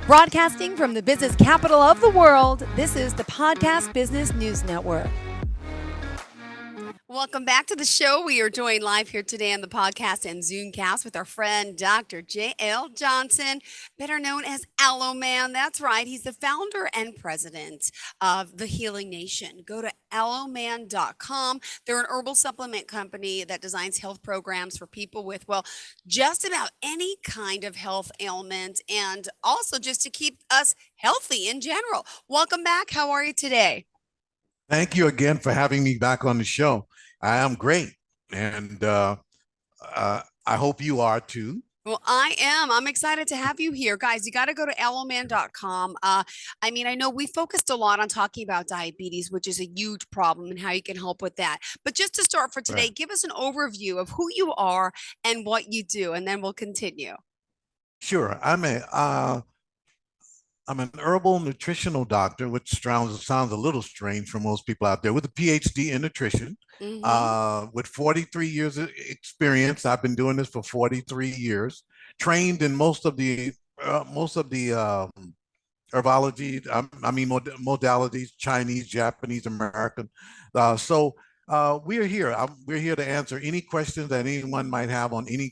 Broadcasting from the business capital of the world, this is the Podcast Business News Network. Welcome back to the show. We are joined live here today on the podcast and Zoomcast with our friend Dr. J.L. Johnson, better known as Aloe Man. That's right. He's the founder and president of the Healing Nation. Go to aloeman.com. They're an herbal supplement company that designs health programs for people with, well, just about any kind of health ailment and also just to keep us healthy in general. Welcome back. How are you today? Thank you again for having me back on the show. I am great, and I hope you are too. Well, I am. I'm excited to have you here. Guys, you got to go to aloeman.com. I know we focused a lot on talking about diabetes, which is a huge problem and how you can help with that. But just to start for today, give us an overview of who you are and what you do, and then we'll continue. Sure. I'm an herbal nutritional doctor, which sounds a little strange for most people out there, with a PhD in nutrition. With 43 years of experience. I've been doing this for 43 years, trained in most of the herbology, modalities, Chinese, Japanese, American. We're here. We're here to answer any questions that anyone might have on any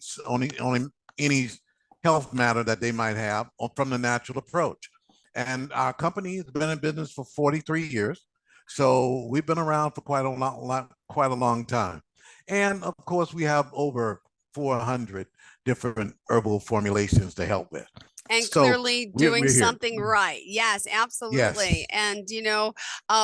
health matter that they might have from the natural approach. And our company has been in business for 43 years. So we've been around for quite a long time. And of course, we have over 400 different herbal formulations to help with. And clearly doing something right. Yes, absolutely. Yes. And,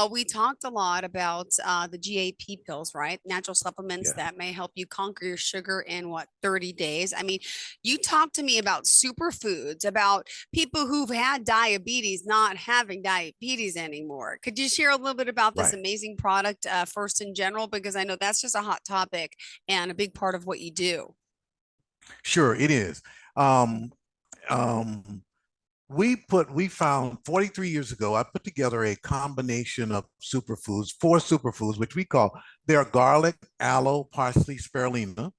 we talked a lot about the GAP pills, right? Natural supplements that may help you conquer your sugar in 30 days. I mean, you talked to me about superfoods, about people who've had diabetes not having diabetes anymore. Could you share a little bit about this amazing product first in general? Because I know that's just a hot topic and a big part of what you do. Sure, it is. We found 43 years ago, I put together a combination of superfoods, 4 superfoods, which they're garlic, aloe, parsley, spirulina.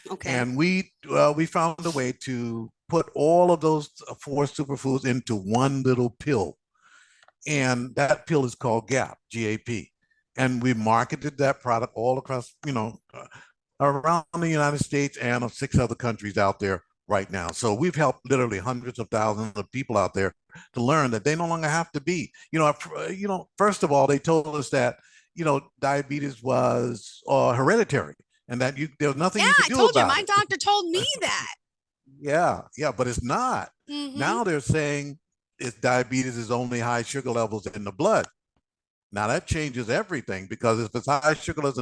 Okay. And we found a way to put all of those 4 superfoods into one little pill. And that pill is called GAP. And we marketed that product all across, around the United States and 6 other countries out there right now. So we've helped literally hundreds of thousands of people out there to learn that they no longer have to be, first of all, they told us that, diabetes was hereditary and that there was nothing you could do about it. Yeah, I told you, my doctor told me that. Yeah, but it's not. Now they're saying diabetes is only high sugar levels in the blood. Now that changes everything, because if it's high sugar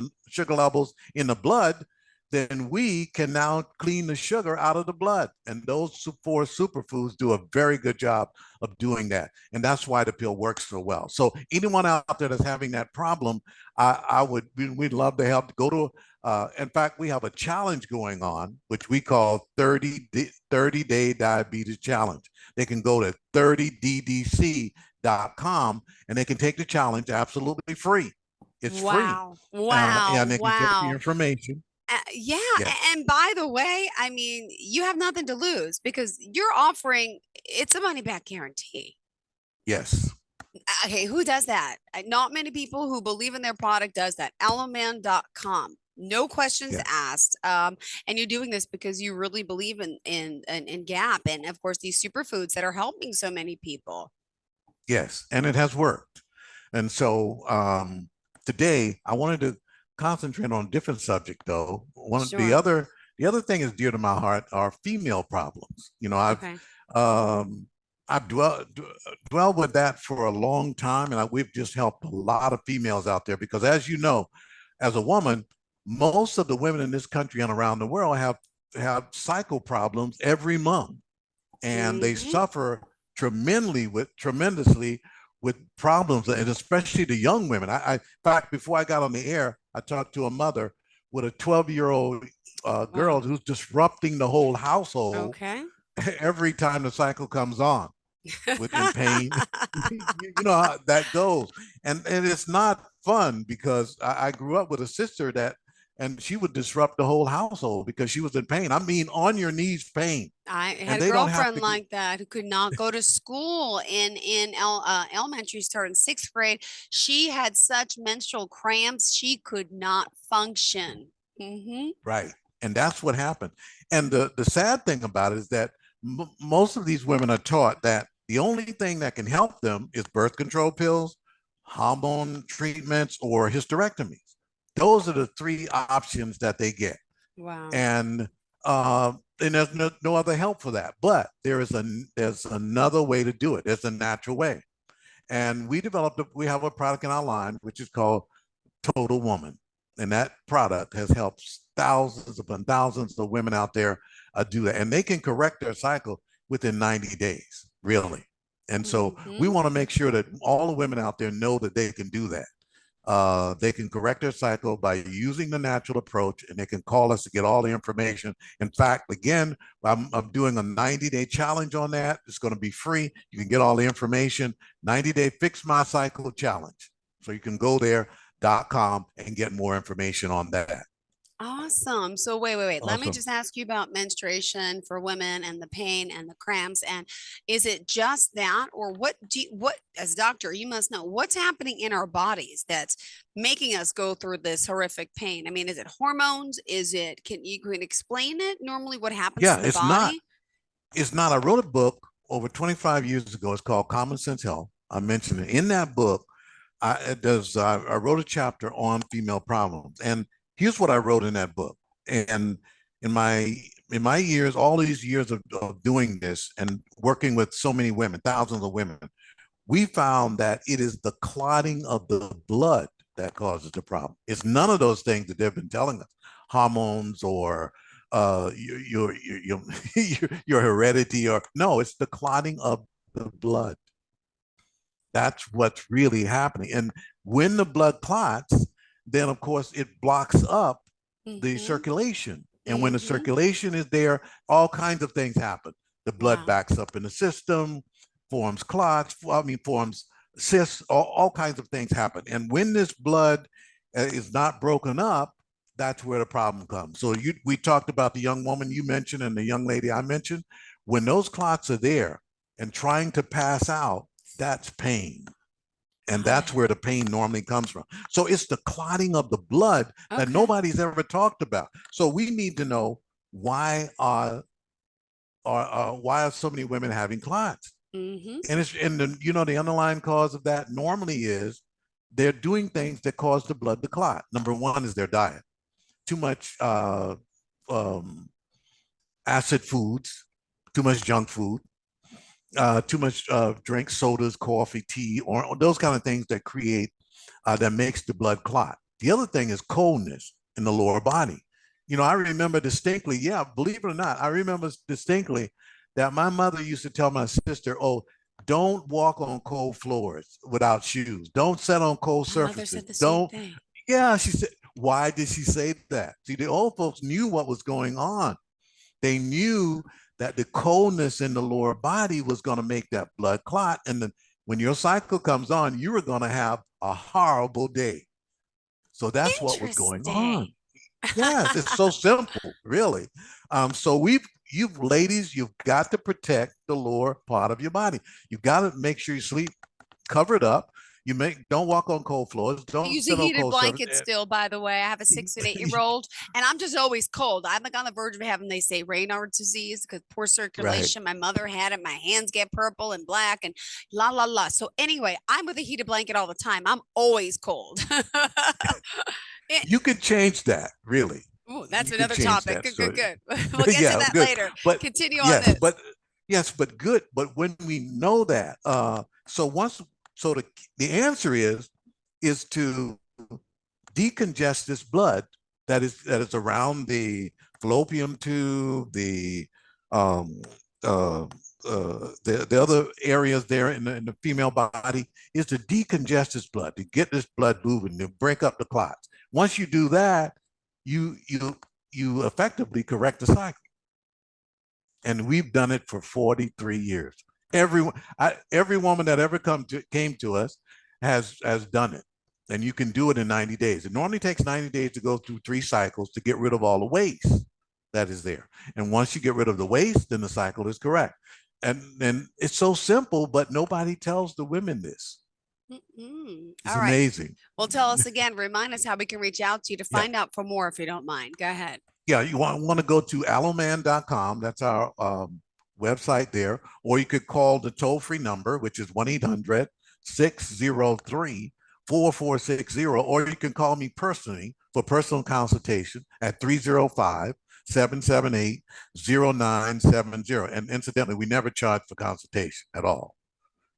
levels in the blood, then we can now clean the sugar out of the blood. And those 4 superfoods do a very good job of doing that. And that's why the pill works so well. So anyone out there that's having that problem, we'd love to help. Go to, in fact, we have a challenge going on, which we call 30-day diabetes challenge. They can go to 30ddc.com and they can take the challenge absolutely free. It's free. Wow. And they can get the information. Yeah. And by the way, I mean, you have nothing to lose because you're offering, it's a money back guarantee. Yes. Okay. Who does that? Not many people who believe in their product does that. aloeman.com. No questions asked. And you're doing this because you really believe in GAP and of course these superfoods that are helping so many people. Yes. And it has worked. And so today I wanted to concentrate on a different subject, though. The other thing is dear to my heart are female problems. I've dwelled with that for a long time, and we've just helped a lot of females out there because, as you know, as a woman, most of the women in this country and around the world have cycle problems every month, and they suffer tremendously with problems, and especially the young women. In fact, before I got on the air, I talked to a mother with a 12-year-old girl who's disrupting the whole household every time the cycle comes on, in pain. You know how that goes. And it's not fun because I grew up with a sister that and she would disrupt the whole household because she was in pain. I mean, on your knees pain. I And had a they don't have girlfriend to get, like that who could not go to school in elementary, starting sixth grade. She had such menstrual cramps, she could not function. Hmm. right. And that's what happened. And the sad thing about it is that most of these women are taught that the only thing that can help them is birth control pills, hormone treatments, or hysterectomies. Those are the three options that they get. Wow. And there's no other help for that. But there's another way to do it. There's a natural way. And we have a product in our line, which is called Total Woman. And that product has helped thousands upon thousands of women out there do that. And they can correct their cycle within 90 days, really. And so we Hmm. want to make sure that all the women out there know that they can do that. They can correct their cycle by using the natural approach, and they can call us to get all the information. In fact, again, I'm doing a 90-day challenge on that. It's going to be free. You can get all the information. 90-day Fix My Cycle challenge. So you can go there.com and get more information on that. Awesome. So wait. Let me Awesome. just ask you about menstruation for women and the pain and the cramps. And is it just that, or what, as a doctor, you must know what's happening in our bodies that's making us go through this horrific pain? I mean, is it hormones? Can you can explain it normally what happens Yeah, to the body? it's not. I wrote a book over 25 years ago. It's called Common Sense Health. I mentioned it in that book. I wrote a chapter on female problems, and here's what I wrote in that book. And in my in my years, all these years of doing this and working with so many women, thousands of women, we found that it is the clotting of the blood that causes the problem. It's none of those things that they've been telling us, hormones or your heredity, or no, it's the clotting of the blood. That's what's really happening. And when the blood clots, then of course it blocks up the Mm-hmm. circulation. And when the Mm-hmm. circulation is there, all kinds of things happen. The blood Wow. backs up in the system, forms clots, forms cysts, all kinds of things happen. And when this blood is not broken up, that's where the problem comes. So we talked about the young woman you mentioned and the young lady I mentioned. When those clots are there and trying to pass out, that's pain. And Got that's it. where the pain normally comes from. So it's the clotting of the blood that Okay. nobody's ever talked about. So we need to know why are so many women having clots? Mm-hmm. And the underlying cause of that normally is they're doing things that cause the blood to clot. Number one is their diet. Too much um, acid foods, too much junk food, too much drink, sodas, coffee, tea, or those kind of things that that makes the blood clot. The other thing is coldness in the lower body. I remember distinctly, yeah, believe it or not, I remember distinctly that my mother used to tell my sister, oh, don't walk on cold floors without shoes. Don't sit on cold My mother surfaces. said the same Don't, thing. yeah, she said, why did she say that? See, the old folks knew what was going on. They knew that the coldness in the lower body was going to make that blood clot. And then when your cycle comes on, you were going to have a horrible day. So that's what was going Interesting. on. Yes, it's so simple, really. So you ladies, you've got to protect the lower part of your body. You've got to make sure you sleep covered up. Don't walk on cold floors. I Don't use a sit on heated cold surface. blanket still, by the way. I have a 6 and 8 year old, and I'm just always cold. I'm like on the verge of having, they say, Raynaud's disease because poor Right. circulation. My mother had it. My hands get purple and black and la la la. So anyway, I'm with a heated blanket all the time. I'm always cold. It, You could change that, really. ooh, that's You could another change topic. that. Good, So good, good. We'll get to yeah, that good. later. But Continue on yes, this. but yes, but good. But when we know that, so once, so the answer is to decongest this blood that is around the fallopian tube, um, uh, the other areas there in the female body, is to decongest this blood, to get this blood moving, to break up the clots. Once you do that, you effectively correct the cycle. And we've done it for 43 years. Every woman that ever came to us has done it. and you can do it in 90 days. It normally takes 90 days to go through 3 cycles to get rid of all the waste that is there. And once you get rid of the waste, then the cycle is correct. And it's so simple, but nobody tells the women this. It's All right. amazing. Well, tell us again, remind us how we can reach out to you to Yeah. find out for more if you don't mind. Go ahead. Yeah, you want to go to alloman.com. That's our website there. Or you could call the toll-free number, which is 1-800-603-4460. Or you can call me personally for personal consultation at 305-778-0970. And incidentally, we never charge for consultation at all.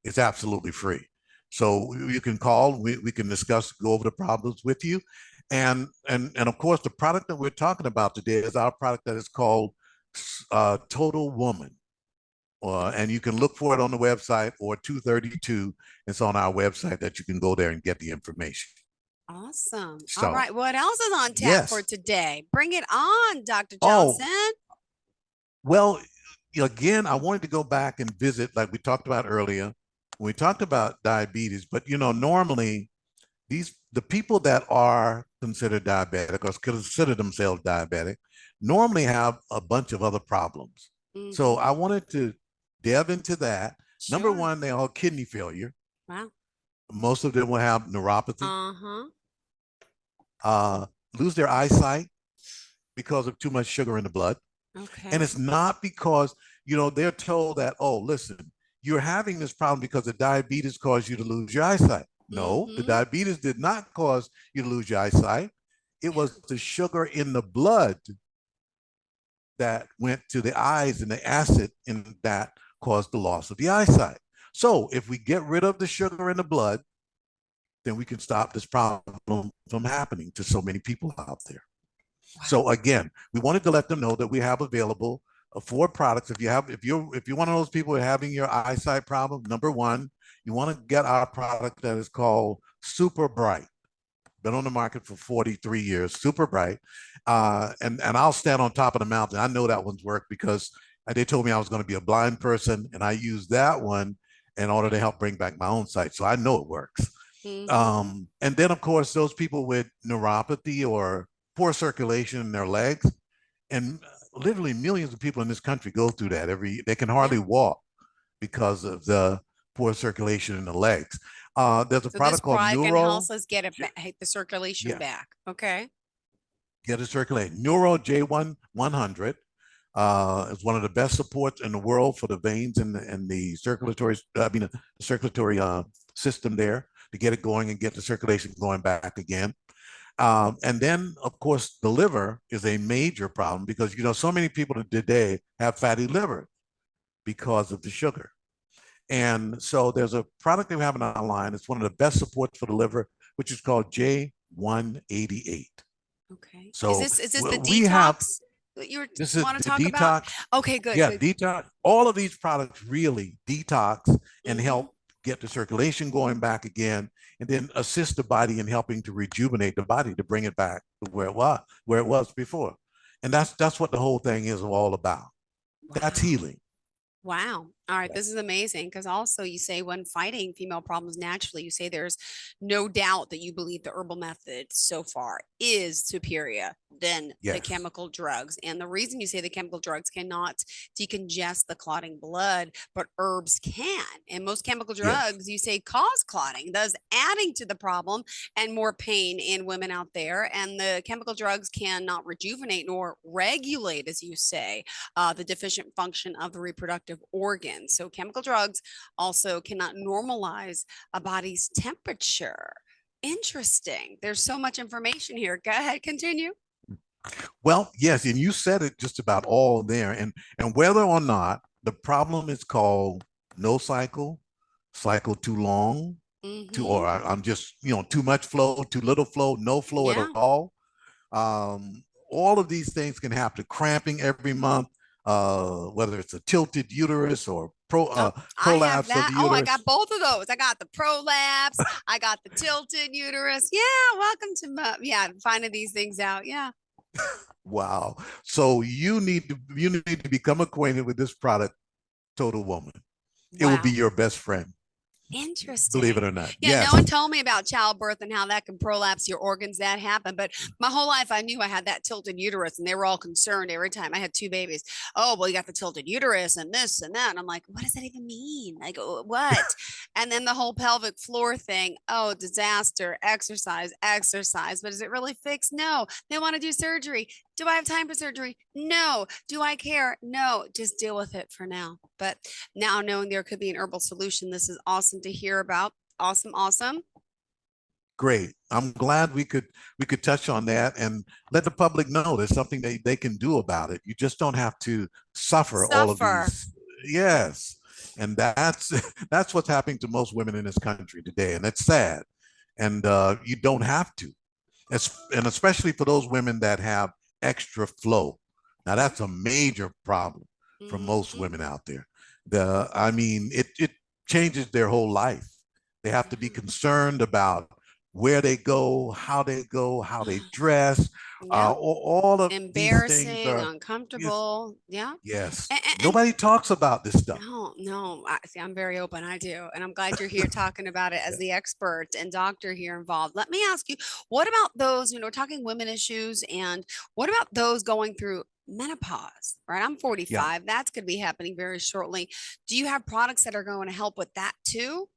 It's absolutely free. So you can call, we can discuss, go over the problems with you. And of course, the product that we're talking about today is our product that is called Total Woman. And you can look for it on the website, or 232. It's on our website that you can go there and get the information. Awesome. All So, right. What else is on tap for yes. today? Bring it on, Dr. Oh, Johnson. well, again, I wanted to go back and visit, like we talked about earlier. We talked about diabetes, but normally the people that are considered diabetic or consider themselves diabetic normally have a bunch of other problems. So I wanted to delve into that. Number Sure. one, they all have kidney failure. Wow. Most of them will have neuropathy, Uh-huh. lose their eyesight because of too much sugar in the blood. Okay. And it's not because, they're told that, oh, listen, you're having this problem because the diabetes caused you to lose your eyesight. No, the diabetes did not cause you to lose your eyesight. It was the sugar in the blood that went to the eyes, and the acid in that caused the loss of the eyesight. So if we get rid of the sugar in the blood, then we can stop this problem from happening to so many people out there. Wow. So again, we wanted to let them know that we have available 4 products. If you're one of those people who are having your eyesight problem, number one, you want to get our product that is called Super Bright. Been on the market for 43 years, Super Bright. And I'll stand on top of the mountain. I know that one's worked because they told me I was going to be a blind person, and I used that one in order to help bring back my own sight. So I know it works. And then, of course, those people with neuropathy or poor circulation in their legs, and literally millions of people in this country go through that they can hardly walk because of the poor circulation in the legs. There's a product called Neuro. Can help us get the circulation back. Okay. Get it circulating. Neuro J100 is one of the best supports in the world for the veins and the circulatory, the circulatory system there, to get it going and get the circulation going back again. And then, of course, the liver is a major problem because, so many people today have fatty liver because of the sugar. And so there's a product that we have in our line. It's one of the best supports for the liver, which is called J188. Okay. So is this the detox that you want to talk about? Okay, good. Yeah, good. Detox. All of these products really detox and help get the circulation going back again, and then assist the body in helping to rejuvenate the body to bring it back to where it was before. And that's what the whole thing is all about. Wow. That's healing. Wow. All right. This is amazing, because also you say when fighting female problems naturally, you say there's no doubt that you believe the herbal method so far is superior than the chemical drugs. And the reason you say the chemical drugs cannot decongest the clotting blood, but herbs can. And most chemical drugs, you say, cause clotting, thus adding to the problem and more pain in women out there. And the chemical drugs cannot rejuvenate nor regulate, as you say, the deficient function of the reproductive organ. So chemical drugs also cannot normalize a body's temperature. Interesting. There's so much information here. Go ahead, continue. Well, yes, and you said it just about all there. And whether or not the problem is called no cycle, cycle too long, or I'm just, too much flow, too little flow, no flow at all. All of these things can happen. Cramping every month, whether it's a tilted uterus or prolapse of the uterus. Oh, I got both of those. I got the prolapse. I got the tilted uterus. Yeah, welcome to finding these things out. Yeah. Wow. So you need to become acquainted with this product, Total Woman. It will be your best friend. believe it Interesting. or not. Yeah, no one Yes. told me about childbirth and how that can prolapse your organs. That happen. But my whole life, I knew I had that tilted uterus, and they were all concerned every time I had two babies. Oh, well, you got the tilted uterus and this and that. And I'm like, what does that even mean? Like, what? And then the whole pelvic floor thing. Oh, disaster. Exercise, exercise. But is it really fixed? No. They want to do surgery. Do I have time for surgery? No. Do I care? No. Just deal with it for now. But now knowing there could be an herbal solution, this is awesome to hear about. Awesome, awesome. Great. I'm glad we could touch on that and let the public know there's something they can do about it. You just don't have to suffer all of Suffer. these. Yes. And that's that's what's happening to most women in this country today. And it's sad. And you don't have to. And especially for those women that have extra flow. Now that's a major problem for most Mhm. women out there. I mean, it changes their whole life. They have to be concerned about where they go, how they dress. Yeah. All of these things Embarrassing, are, yes, uncomfortable. Yeah. yes. And Nobody talks about this stuff. no, no. See, I'm very open. I do. And I'm glad you're here talking about it as the expert and doctor here involved. Let me ask you, what about those, we're talking women issues, and what about those going through menopause, right? I'm Yeah. 45. That's going to be happening very shortly. Do you have products that are going to help with that too?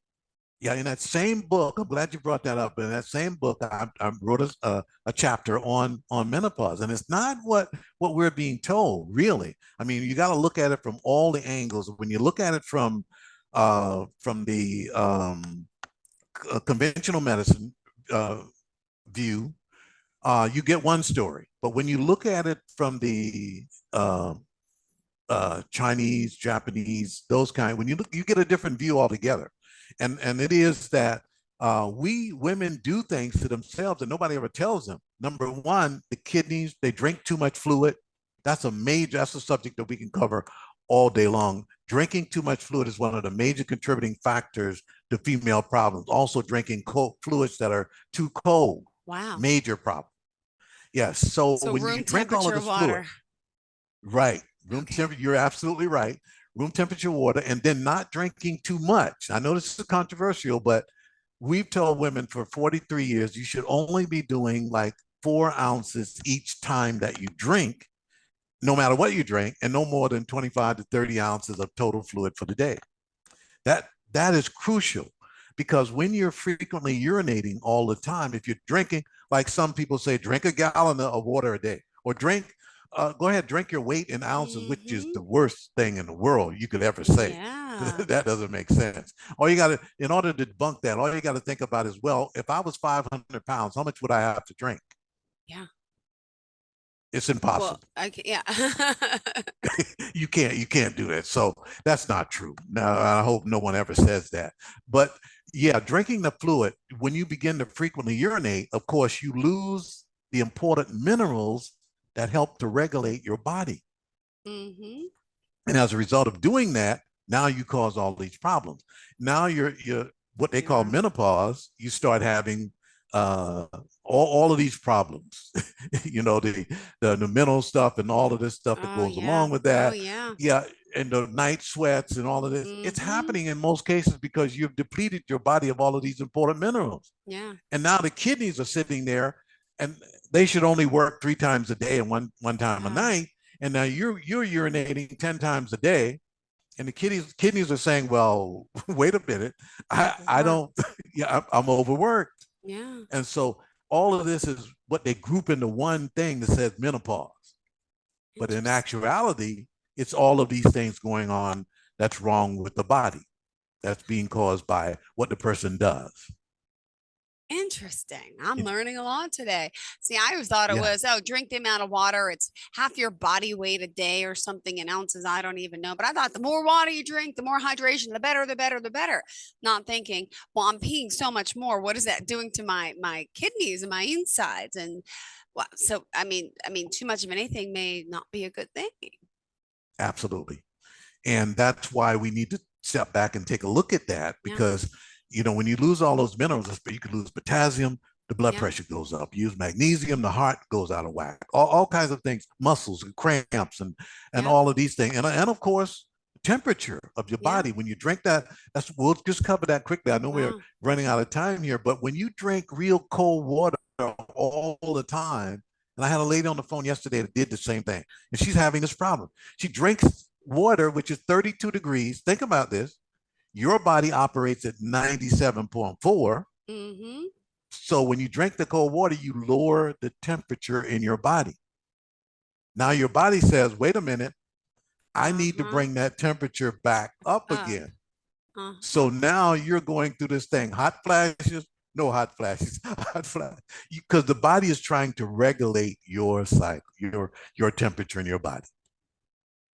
Yeah, in that same book, I'm glad you brought that up. In that same book, I wrote a chapter on menopause, and it's not what we're being told, really. I mean, you got to look at it from all the angles. When you look at it from the conventional medicine uh, view, you get one story. But when you look at it from the Chinese, Japanese, those kind, when you look, you get a different view altogether. And it is that we women do things to themselves that nobody ever tells them. Number one, the kidneys, they drink too much fluid. That's a subject that we can cover all day long. Drinking too much fluid is one of the major contributing factors to female problems. Also, drinking cold fluids that are too cold, Wow. major problem. Yes. So So when you room drink all of temperature this fluid, water. right, room Okay. temperature, you're absolutely right. Room temperature water, and then not drinking too much. I know this is controversial, but we've told women for 43 years you should only be doing like 4 ounces each time that you drink, no matter what you drink, and no more than 25 to 30 ounces of total fluid for the day. That is crucial because when you're frequently urinating all the time, if you're drinking, like some people say, drink a gallon of water a day, or go ahead, drink your weight in ounces, which is Mm-hmm. the worst thing in the world you could ever say. Yeah. That doesn't make sense. All you got to, in order to debunk that, all you got to think about is, well, if I was 500 pounds, how much would I have to drink? Yeah. It's Well, impossible. okay. Yeah. You can't do that. So that's not true. Now, I hope no one ever says that. But yeah, drinking the fluid, when you begin to frequently urinate, of course, you lose the important minerals that help to regulate your body. Mm-hmm. And as a result of doing that, now you cause all these problems. Now you're what they call Yeah. menopause. You start having all of these problems. The mental stuff and all of this stuff that Oh, goes yeah. along with Oh, that. yeah. Yeah, and the night sweats and all of this. It's Mm-hmm. happening in most cases because you've depleted your body of all of these important minerals. Yeah. And now the kidneys are sitting there, and they should only work 3 times a day and one time a Yeah. night. And now you're urinating 10 times a day, and the kidneys are saying, "Well, wait a minute, I Overwork. don't, yeah, I'm overworked." Yeah. And so all of this is what they group into one thing that says menopause. But in Interesting. actuality, it's all of these things going on that's wrong with the body. That's being caused by what the person does. Interesting. I'm It- learning a lot today. See, I always thought it yeah, was, oh, drink the amount of water. It's half your body weight a day or something in ounces. I don't even know. But I thought the more water you drink, the more hydration, the better, the better, the better. Not thinking, well, I'm peeing so much more. What is that doing to my kidneys and my insides? And well, so I mean, too much of anything may not be a good thing. absolutely. And that's why we need to step back and take a look at that Yeah. because, when you lose all those minerals, you could lose potassium, the blood Yeah. pressure goes up. You use magnesium, the heart goes out of whack. All kinds of things, muscles and cramps and Yeah. all of these things. And of course, temperature of your Yeah. body. When you drink that, we'll just cover that quickly. I know we're Wow. running out of time here, but when you drink real cold water all the time, and I had a lady on the phone yesterday that did the same thing, and she's having this problem. She drinks water, which is 32 degrees. Think about this. Your body operates at 97.4. Mm-hmm. So when you drink the cold water, you lower the temperature in your body. Now your body says, wait a minute, I need to Uh-huh. bring that temperature back up Up. again. Uh-huh. So now you're going through this thing, hot flashes, no hot flashes, hot flash, because the body is trying to regulate your cycle, your temperature in your body.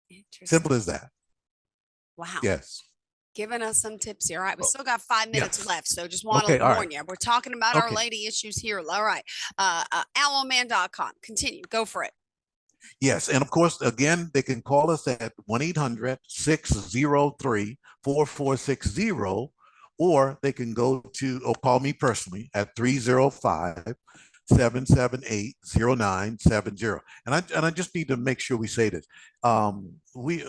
Interesting. Simple as that. Wow. Yes. Giving us some tips here. All right, we still got 5 minutes Yes. left, so just want Okay. to All warn right. you. We're talking about Our Okay. Lady issues here. All right, alloman.com. Continue. Go for it. Yes. And of course, again, they can call us at 1-800-603-4460, or they can go to, or call me personally at 305-778-0970. And I just need to make sure we say this. We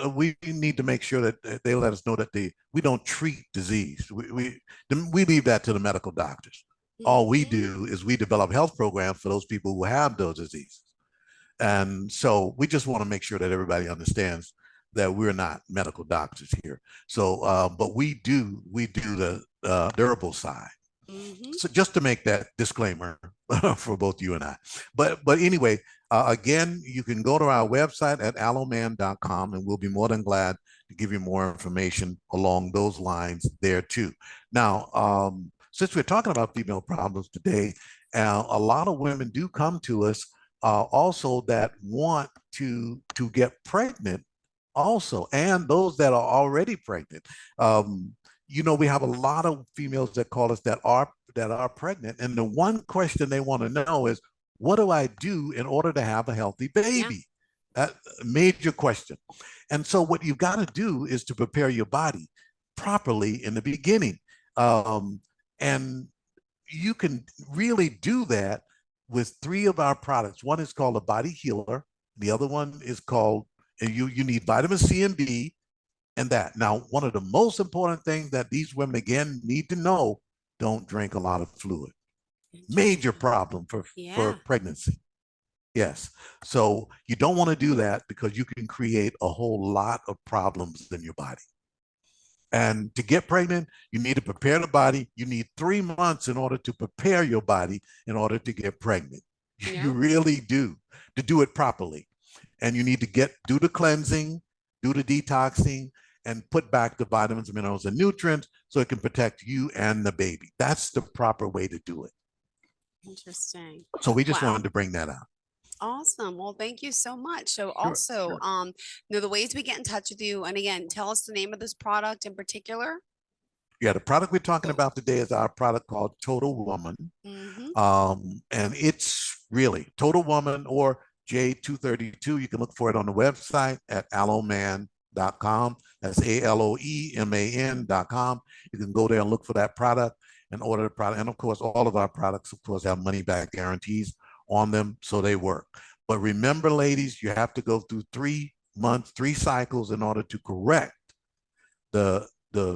need to make sure that they let us know that we don't treat disease. We leave that to the medical doctors. All we Mhm. do is we develop health programs for those people who have those diseases. And so we just want to make sure that everybody understands that we're not medical doctors here. So, but we do the durable side. Mhm. So just to make that disclaimer for both you and I. But anyway, again, you can go to our website at alloman.com, and we'll be more than glad to give you more information along those lines there too. Now, since we're talking about female problems today, a lot of women do come to us also that want to get pregnant also, and those that are already pregnant. We have a lot of females that call us that are pregnant, and the one question they want to know is, what do I do in order to have a healthy baby? That major question. And so what you've got to do is to prepare your body properly in the beginning. And you can really do that with 3 of our products. One is called a body healer. The other one is called, and you need vitamin C and D and that. Now, one of the most important things that these women again need to know, don't drink a lot of fluid. Major problem for pregnancy. Yes. So you don't want to do that because you can create a whole lot of problems in your body. And to get pregnant, you need to prepare the body. You need 3 months in order to prepare your body in order to get pregnant. Yeah. You really do, to do it properly. And you need to do the cleansing, do the detoxing, and put back the vitamins, minerals, and nutrients so it can protect you and the baby. That's the proper way to do it. Interesting. So we just Wow. wanted to bring that out. Awesome. Well, thank you so much. So Sure, also, sure. the ways we get in touch with you, and again, tell us the name of this product in particular. Yeah, the product we're talking about today is our product called Total Woman. Mm-hmm. And it's really Total Woman or J232. You can look for it on the website at alloman.com. That's ALOEMAN.com. You can go there and look for that product and order the product. And of course, all of our products, of course, have money back guarantees on them, so they work. But remember, ladies, you have to go through 3 months, 3 cycles in order to correct the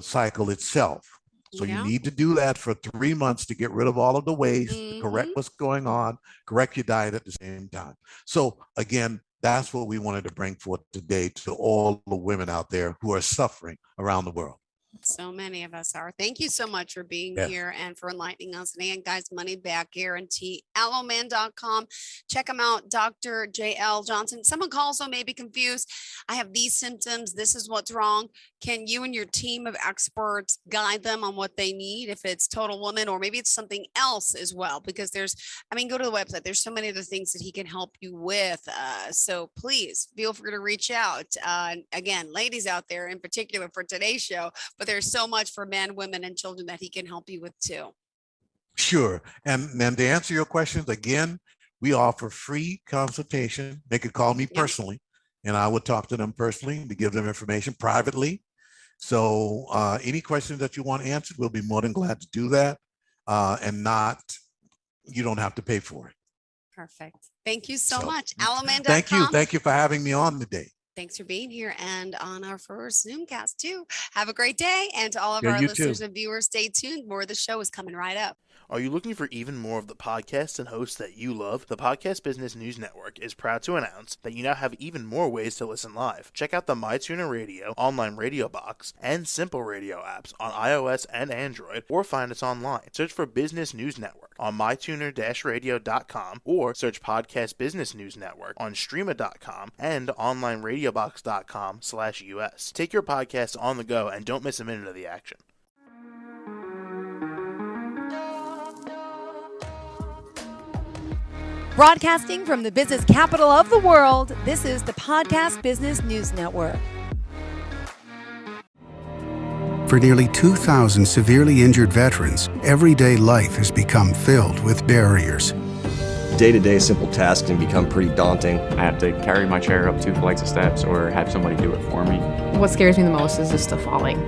cycle itself. So you need to do that for 3 months to get rid of all of the waste, correct what's going on, correct your diet at the same time. So again, that's what we wanted to bring forth today to all the women out there who are suffering around the world. So many of us are. Thank you so much for being here and for enlightening us. And again, guys, money back guarantee. Alloman.com. Check them out. Dr. J.L. Johnson. Someone calls, so may be confused. I have these symptoms. This is what's wrong. Can you and your team of experts guide them on what they need? If it's Total Woman, or maybe it's something else as well, because go to the website. There's so many other things that he can help you with. So please feel free to reach out. Again, ladies out there in particular for today's show, but there's so much for men, women, and children that he can help you with too. Sure. And then to answer your questions, again, we offer free consultation. They could call me personally, and I would talk to them personally to give them information privately. So any questions that you want answered, we'll be more than glad to do that. And you don't have to pay for it. Perfect. Thank you so much. Alloman.com. Thank you. Thank you for having me on today. Thanks for being here and on our first Zoomcast too. Have a great day. And to all of Yeah, our you listeners too. and viewers, stay tuned. More of the show is coming right up. Are you looking for even more of the podcasts and hosts that you love? The Podcast Business News Network is proud to announce that you now have even more ways to listen live. Check out the MyTuner Radio, online radio box, and Simple Radio apps on iOS and Android, or find us online. Search for Business News Network on mytuner-radio.com or search Podcast Business News Network on streama.com and onlineradiobox.com/US. Take your podcast on the go and don't miss a minute of the action. Broadcasting from the business capital of the world, this is the Podcast Business News Network. For nearly 2,000 severely injured veterans, everyday life has become filled with barriers. Day-to-day simple tasks can become pretty daunting. I have to carry my chair up 2 flights of steps or have somebody do it for me. What scares me the most is just the falling.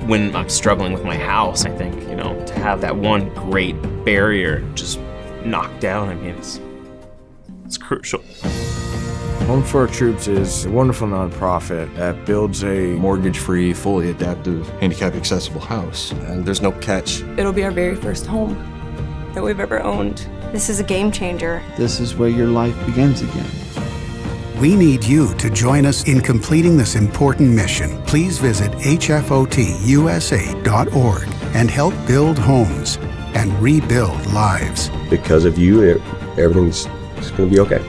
When I'm struggling with my house, I think, to have that one great barrier just knocked down, it's crucial. Home for Our Troops is a wonderful nonprofit that builds a Mortgage-free, fully adaptive, handicap-accessible house. And there's no catch. It'll be our very first home that we've ever owned. This is a game changer. This is where your life begins again. We need you to join us in completing this important mission. Please visit hfotusa.org and help build homes and rebuild lives. Because of you, everything's going to be okay.